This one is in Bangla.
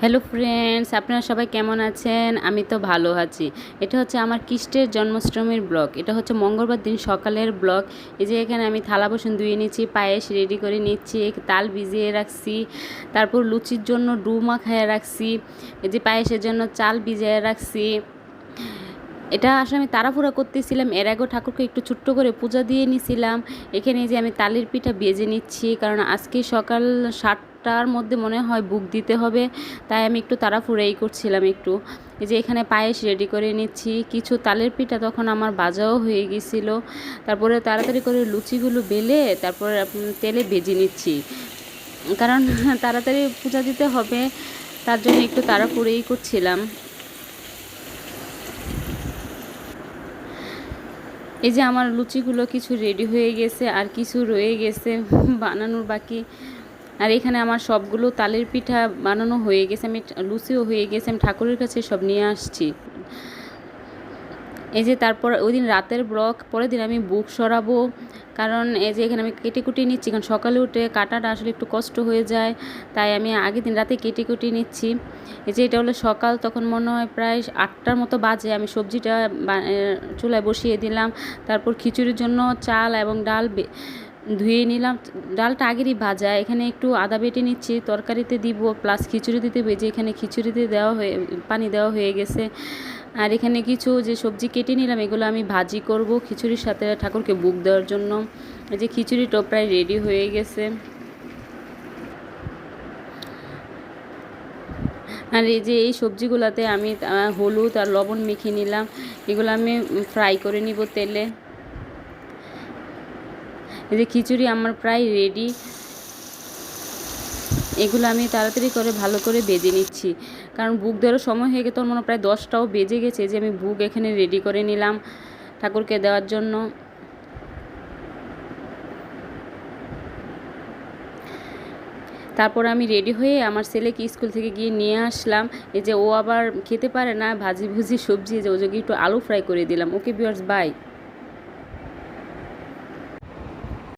হ্যালো ফ্রেন্ডস, আপনারা সবাই কেমন আছেন? আমি তো ভালো আছি। এটা হচ্ছে আমার খ্রিস্টের জন্মাষ্টমীর ব্লগ। এটা হচ্ছে মঙ্গলবার দিন সকালের ব্লগ। এই যে এখানে আমি থালা বাসন ধুয়ে নিচ্ছি, পায়েস রেডি করে নিচ্ছি, তাল ভিজিয়ে রাখছি, তারপর লুচির জন্য ডু মাখায় রাখছি, এই যে পায়েসের জন্য চাল ভিজিয়ে রাখছি। এটা আসলে আমি তাড়াহুড়া করতেছিলাম, এর আগেও ঠাকুরকে একটু ছোট্ট করে পূজা দিয়ে নিছিলাম। এখানে যে আমি তালের পিঠা ভেজে নিচ্ছি, কারণ আজকে সকাল 7টার মধ্যে মনে হয় বুক দিতে হবে, তাই আমি একটু তাড়াহুড়াই করছিলাম একটু। এই যে এখানে পায়েস রেডি করে নিচ্ছি, কিছু তালের পিঠা তখন আমার ভাজাও হয়ে গেছিল। তারপরে তাড়াতাড়ি করে লুচিগুলো বেলে তারপরে তেলে ভেজে নিচ্ছি, কারণ তাড়াতাড়ি পূজা দিতে হবে, তার জন্য একটু তাড়াহুড়োই করছিলাম। এই যে আমার লুচিগুলো কিছু রেডি হয়ে গেছে, আর কিছু রয়ে গেছে বানানোর বাকি। আর এখানে আমার সবগুলো তালের পিঠা বানানো হয়ে গেছে, আমি লুচিও হয়ে গেছে, আমি ঠাকুরের কাছে সব নিয়ে আসছি। এই যে তারপর ওই দিন রাতের ব্লগ, পরের দিন আমি বুক সরাবো, কারণ এই যে এখানে আমি কেটে কুটে নিচ্ছি, কারণ সকালে উঠে কাটাটা আসলে একটু কষ্ট হয়ে যায়, তাই আমি আগের দিন রাতে কেটে কুটে নিচ্ছি। এই যে এটা হলো সকাল, তখন মনে হয় প্রায় 8টার মতো বাজে। আমি সবজিটা চুলায় বসিয়ে দিলাম, তারপর খিচুড়ির জন্য চাল এবং ডাল ধুয়ে নিলাম। ডালটা আগেরই ভাজা, এখানে একটু আদা বেটে নিচ্ছি, তরকারিতে দিব প্লাস খিচুড়ি দিতে ভেজে এখানে খিচুড়িতে দেওয়া হয়ে পানি দেওয়া হয়ে গেছে। আর এখানে কিছু যে সবজি কেটে নিলাম, এগুলো আমি ভাজি করব খিচুড়ির সাথে ঠাকুরকে ভোগ দেওয়ার জন্য। এই যে খিচুড়িটা প্রায় রেডি হয়ে গেছে। আর এই যে এই সবজিগুলোতে আমি হলুদ আর লবণ মেখে নিলাম, এগুলো আমি ফ্রাই করে নিব তেলে। এই যে খিচুড়ি আমার প্রায় রেডি, এগুলো আমি তাড়াতাড়ি করে ভালো করে বেজে নিচ্ছি, কারণ বুক দেওয়ারও সময় হয়ে গেছে, তোর মনে প্রায় 10টাও বেজে গেছে। যে আমি বুক এখানে রেডি করে নিলাম ঠাকুরকে দেওয়ার জন্য। তারপর আমি রেডি হয়ে আমার ছেলেকে স্কুল থেকে গিয়ে নিয়ে আসলাম। এই যে ও আবার খেতে পারে না ভাজি ভুজি সবজি, যে ও যোগে একটু আলু ফ্রাই করে দিলাম। Okay viewers, by.